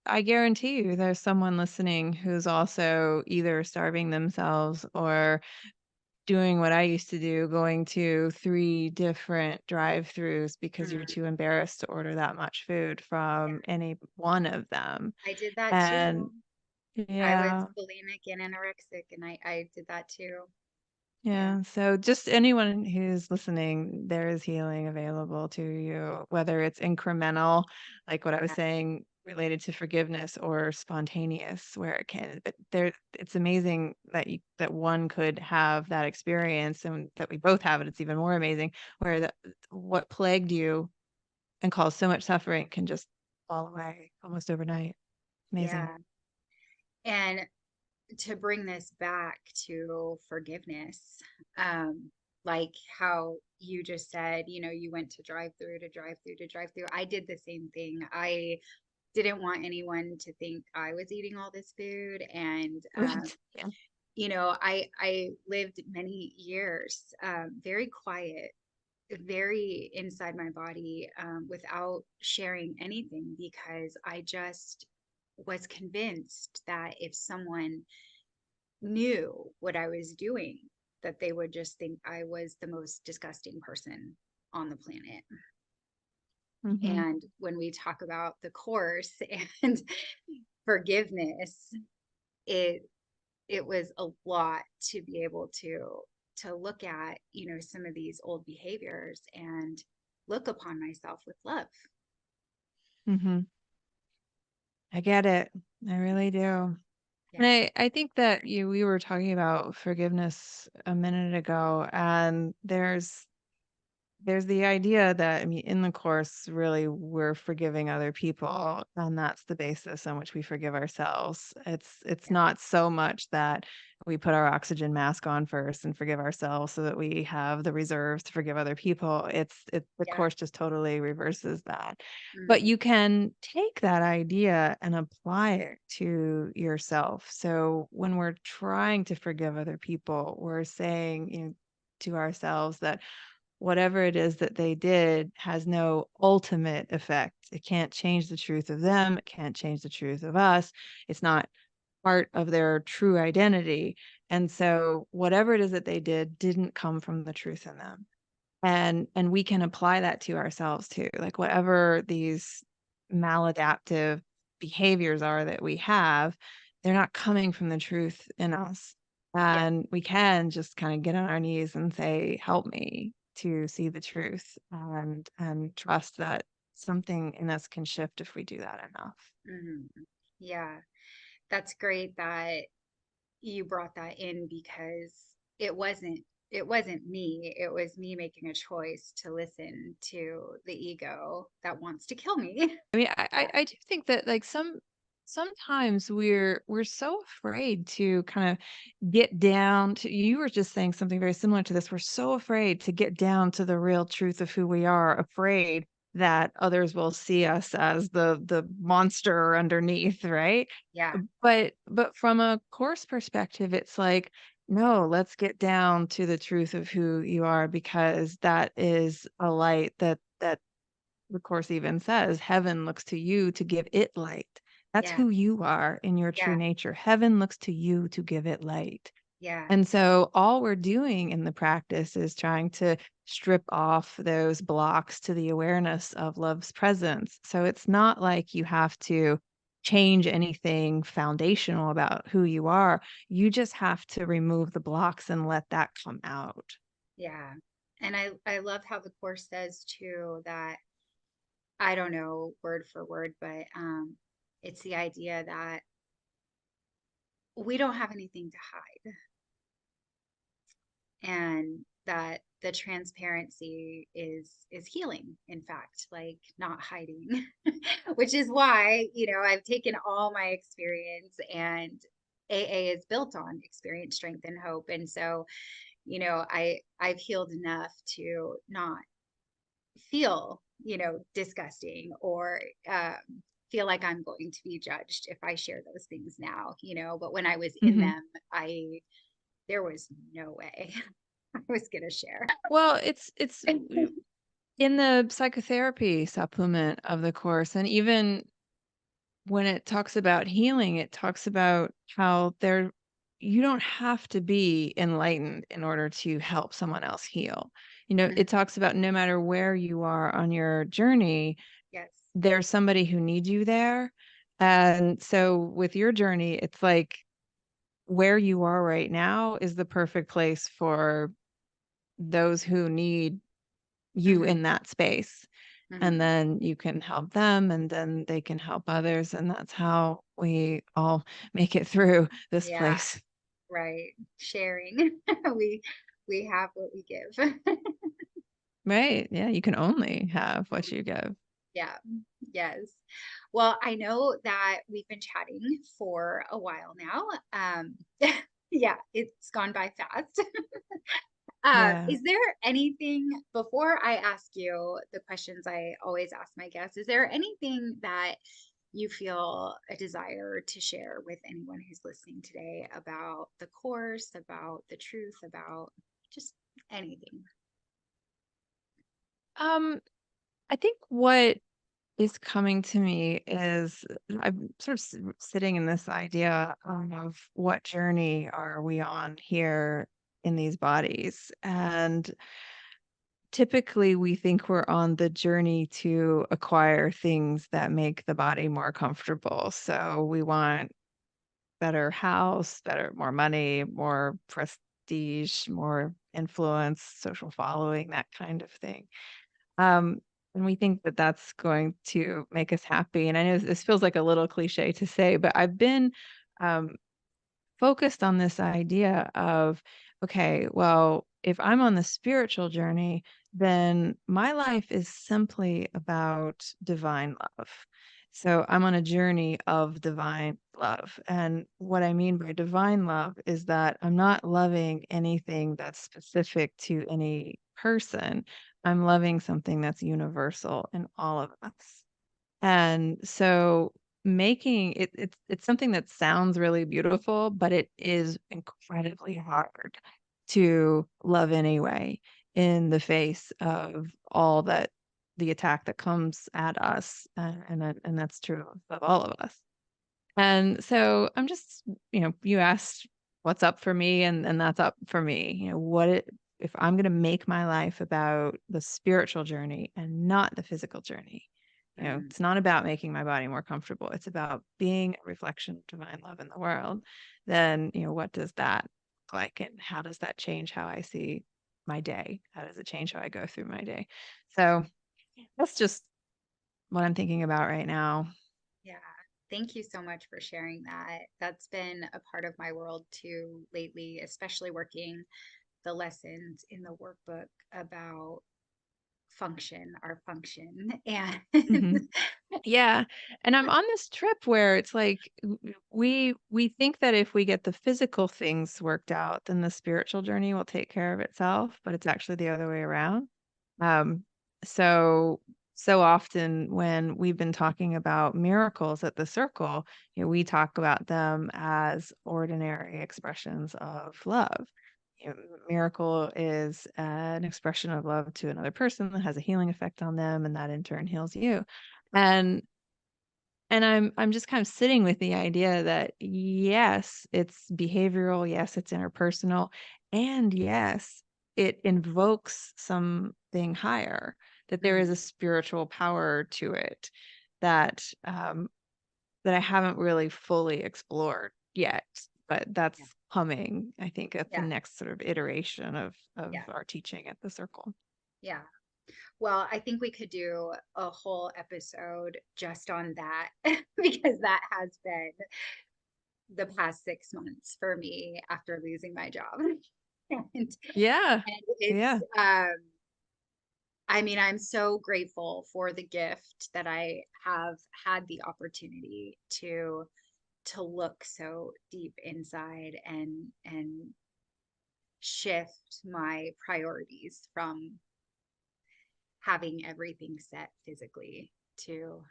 I guarantee you there's someone listening who's also either starving themselves or doing what I used to do, going to 3 different drive-throughs because you're Mm, too embarrassed to order that much food yeah, from any one of them. I did that And too. I was yeah, bulimic and anorexic, and I did that too. Yeah. yeah. So just anyone who's listening, there is healing available to you, whether it's incremental, like what I was Yeah. saying, related to forgiveness, or spontaneous, where it can. But it's amazing that that one could have that experience, and that we both have it. It's even more amazing where what plagued you and caused so much suffering can just fall away almost overnight. Amazing. Yeah. And to bring this back to forgiveness, um, like how you just said, you went to drive through to drive through to drive through. I did the same thing. I didn't want anyone to think I was eating all this food. And, Right. Yeah. I lived many years, very quiet, very inside my body, without sharing anything because I just was convinced that if someone knew what I was doing, that they would just think I was the most disgusting person on the planet. Mm-hmm. And when we talk about the course and forgiveness, it it was a lot to be able to look at, some of these old behaviors and look upon myself with love. Mm-hmm. I get it. I really do. And Yeah. I think that we were talking about forgiveness a minute ago, and there's the idea that, I mean, in the course, really, we're forgiving other people, and that's the basis on which we forgive ourselves. It's Yeah. not so much that we put our oxygen mask on first and forgive ourselves so that we have the reserves to forgive other people. It's the Yeah. course just totally reverses that. But Mm. you can take that idea and apply it to yourself. So when we're trying to forgive other people, we're saying, to ourselves that whatever it is that they did has no ultimate effect. It can't change the truth of them. It can't change the truth of us. It's not part of their true identity. And so whatever it is that they did didn't come from the truth in them. And we can apply that to ourselves too. Like whatever these maladaptive behaviors are that we have, they're not coming from the truth in us. Yeah. And we can just kind of get on our knees and say, help me to see the truth and trust that something in us can shift if we do that enough. Mhm. Yeah. That's great that you brought that in, because it wasn't it wasn't me. It was me making a choice to listen to the ego that wants to kill me. I mean, Yeah. I do think that like sometimes we're so afraid to kind of get down to, you were just saying something very similar to this. We're so afraid to get down to the real truth of who we are, afraid that others will see us as the monster underneath, right? Yeah. But from a course perspective, it's like, no, let's get down to the truth of who you are, because that is a light that the course even says heaven looks to you to give it light. That's Yeah. who you are in your true Yeah. nature. Heaven looks to you to give it light. Yeah. And so all we're doing in the practice is trying to strip off those blocks to the awareness of love's presence. So it's not like you have to change anything foundational about who you are. You just have to remove the blocks and let that come out. Yeah. And I love how the course says too that, I don't know word for word, but it's the idea that we don't have anything to hide, and that the transparency is healing, in fact, like not hiding. Which is why, I've taken all my experience, and AA is built on experience, strength, and hope. And so, I've healed enough to not feel, disgusting, or um, feel like I'm going to be judged if I share those things now, but when I was in Mhm. them, there was no way I was going to share. Well, it's in the psychotherapy supplement of the course, and even when it talks about healing, it talks about how you don't have to be enlightened in order to help someone else heal. Mhm. It talks about no matter where you are on your journey, Yes. there's somebody who needs you there. And so with your journey, it's like where you are right now is the perfect place for those who need you Hmm. in that space. And Hmm. then you can help them, and then they can help others. And that's how we all make it through this Yeah. place. Right. Sharing. we we have what we give. Right. Yeah. You can only have what you give. Yeah. Yes. Well, I know that we've been chatting for a while now. Yeah, it's gone by fast. Yeah. Is there anything, before I ask you the questions I always ask my guests, is there anything that you feel a desire to share with anyone who's listening today about the course, about the truth, about just anything? Um, I think what is coming to me is I'm sort of sitting in this idea of what journey are we on here in these bodies. And typically we think we're on the journey to acquire things that make the body more comfortable. So we want better house, more money, more prestige, more influence, social following, that kind of thing. Um, and we think that that's going to make us happy. And I know this feels like a little cliche to say, but I've been um, focused on this idea of, okay, well, if I'm on the spiritual journey, then my life is simply about divine love. So I'm on a journey of divine love. And what I mean by divine love is that I'm not loving anything that's specific to any person. I'm loving something that's universal in all of us. And so making it's something that sounds really beautiful, but it is incredibly hard to love anyway in the face of all that the attack that comes at us, and that's true of all of us. And so I'm just, you asked what's up for me, and that's up for me. If I'm going to make my life about the spiritual journey and not the physical journey. It's not about making my body more comfortable. It's about being a reflection of divine love in the world. Then, what does that look like, and how does that change how I see my day? How does it change how I go through my day? So that's just what I'm thinking about right now. Yeah. Thank you so much for sharing that. That's been a part of my world too lately, especially working the lessons in the workbook about our function. And Mhm. Yeah. And I'm on this trip where it's like we think that if we get the physical things worked out, then the spiritual journey will take care of itself, but it's actually the other way around. Um, so so often when we've been talking about miracles at the circle, we talk about them as ordinary expressions of love. Miracle is an expression of love to another person that has a healing effect on them, and that in turn heals you. And I'm just kind of sitting with the idea that yes, it's behavioral, yes, it's interpersonal, and yes, it invokes something higher, that there is a spiritual power to it that that I haven't really fully explored yet, but that's yeah, coming, I think, at the yeah, next sort of iteration of yeah, our teaching at the circle. yeah. Well, I think we could do a whole episode just on that because that has been the past 6 months for me after losing my job. and, Yeah. and it's Yeah. I mean, I'm so grateful for the gift that I have had the opportunity to look so deep inside and shift my priorities from having everything set physically to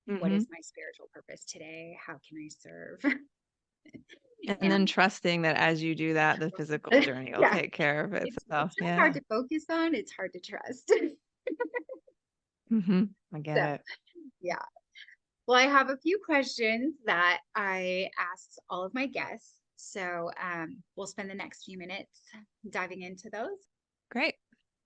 what Hmm. is my spiritual purpose today? How can I serve? And then And trusting that as you do that, the physical journey will yeah, take care of itself. it's really hard Yeah. to focus on. It's hard to trust. Hmm. I get So it. yeah. Well, I have a few questions that I asked all of my guests. So we'll spend the next few minutes diving into those. Great.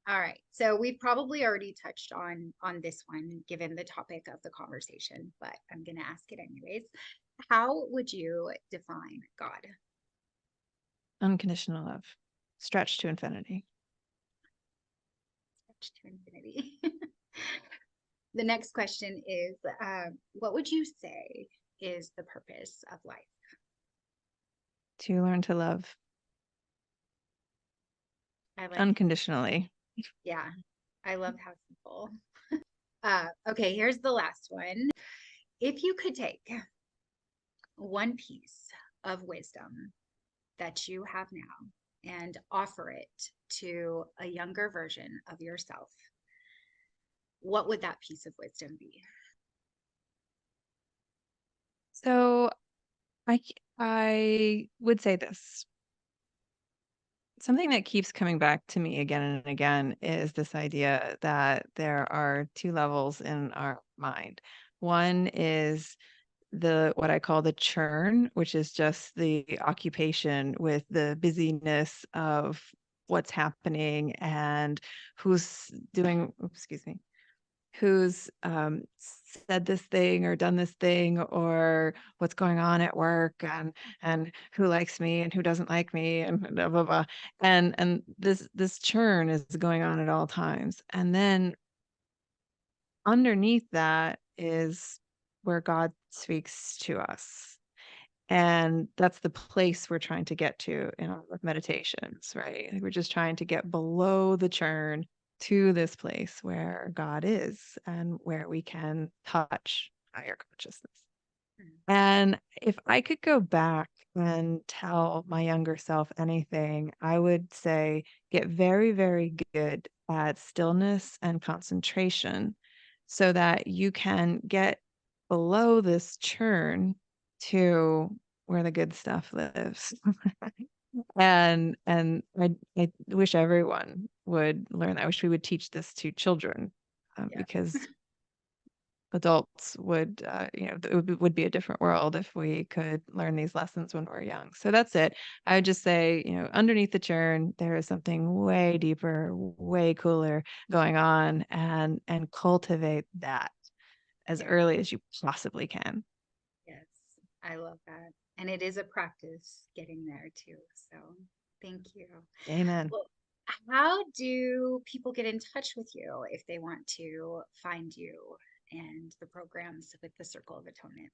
All right. So we've probably already touched on this one given the topic of the conversation, but I'm going to ask it anyways. How would you define God? Unconditional love. Stretch to infinity. Stretch to infinity. The next question is, what would you say is the purpose of life? To learn to love I like, unconditionally. yeah, I love how simple. Okay, here's the last one. If you could take one piece of wisdom that you have now and offer it to a younger version of yourself, what would that piece of wisdom be? So I would say this. something that keeps coming back to me again and again is this idea that there are two levels in our mind. One is what I call the churn, which is just the occupation with the busyness of what's happening and who's doing, excuse me, who's said this thing or done this thing, or what's going on at work, and who likes me and who doesn't like me, and blah blah blah. And this churn is going on at all times. And then underneath that is where God speaks to us. And that's the place we're trying to get to in our meditations, right? Like we're just trying to get below the churn to this place where God is and where we can touch higher consciousness. And if I could go back and tell my younger self anything, I would say get very, very good at stillness and concentration so that you can get below this churn to where the good stuff lives. And I wish everyone would learn that. I wish we would teach this to children because adults would, it would be a different world if we could learn these lessons when we're young. So that's it. I would just say, underneath the churn, there is something way deeper, way cooler going on, and cultivate that as early as you possibly can. Yes, I love that. And it is a practice getting there too. So thank you. Amen. Well, how do people get in touch with you if they want to find you and the programs with the Circle of Atonement?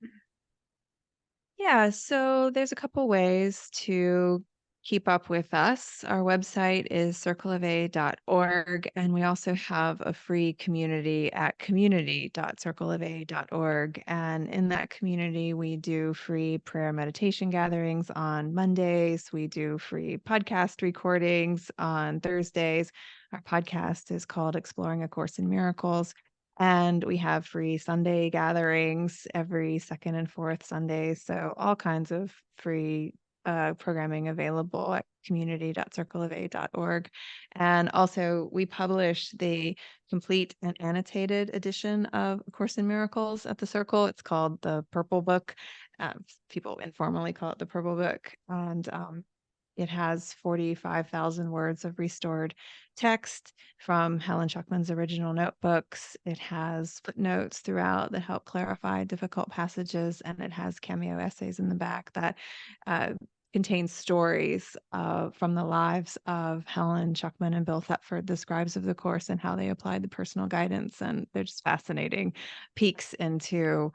Yeah, so there's a couple ways to keep up with us. Our website is circleofa.org, and we also have a free community at community.circleofa.org. And in that community, we do free prayer meditation gatherings on Mondays. We do free podcast recordings on Thursdays. Our podcast is called Exploring A Course in Miracles. And we have free Sunday gatherings every second and fourth Sundays. So all kinds of free programming available at community.circleofa.org. And also we publish the complete and annotated edition of A Course in Miracles at the Circle. It's called the Purple Book. People informally call it the Purple Book. And it has 45,000 words of restored text from Helen Schuckman's original notebooks. It has footnotes throughout that help clarify difficult passages, and it has cameo essays in the back that contain stories from the lives of Helen Schuckman and Bill Thetford, the scribes of the Course, and how they applied the personal guidance. And they're just fascinating peeks into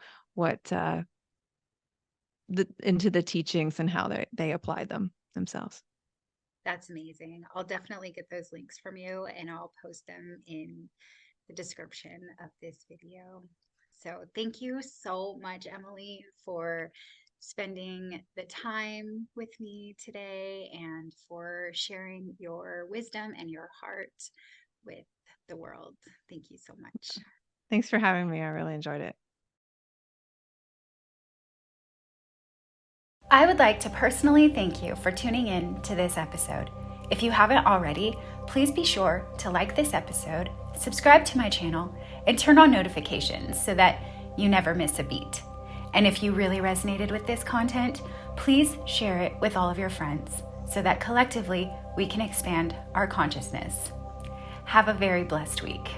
into the teachings and how they applied them themselves. That's amazing. I'll definitely get those links from you and I'll post them in the description of this video. So thank you so much, Emily, for spending the time with me today and for sharing your wisdom and your heart with the world. Thank you so much. Thanks for having me. I really enjoyed it. I would like to personally thank you for tuning in to this episode. If you haven't already, please be sure to like this episode, subscribe to my channel, and turn on notifications so that you never miss a beat. And if you really resonated with this content, please share it with all of your friends so that collectively we can expand our consciousness. Have a very blessed week.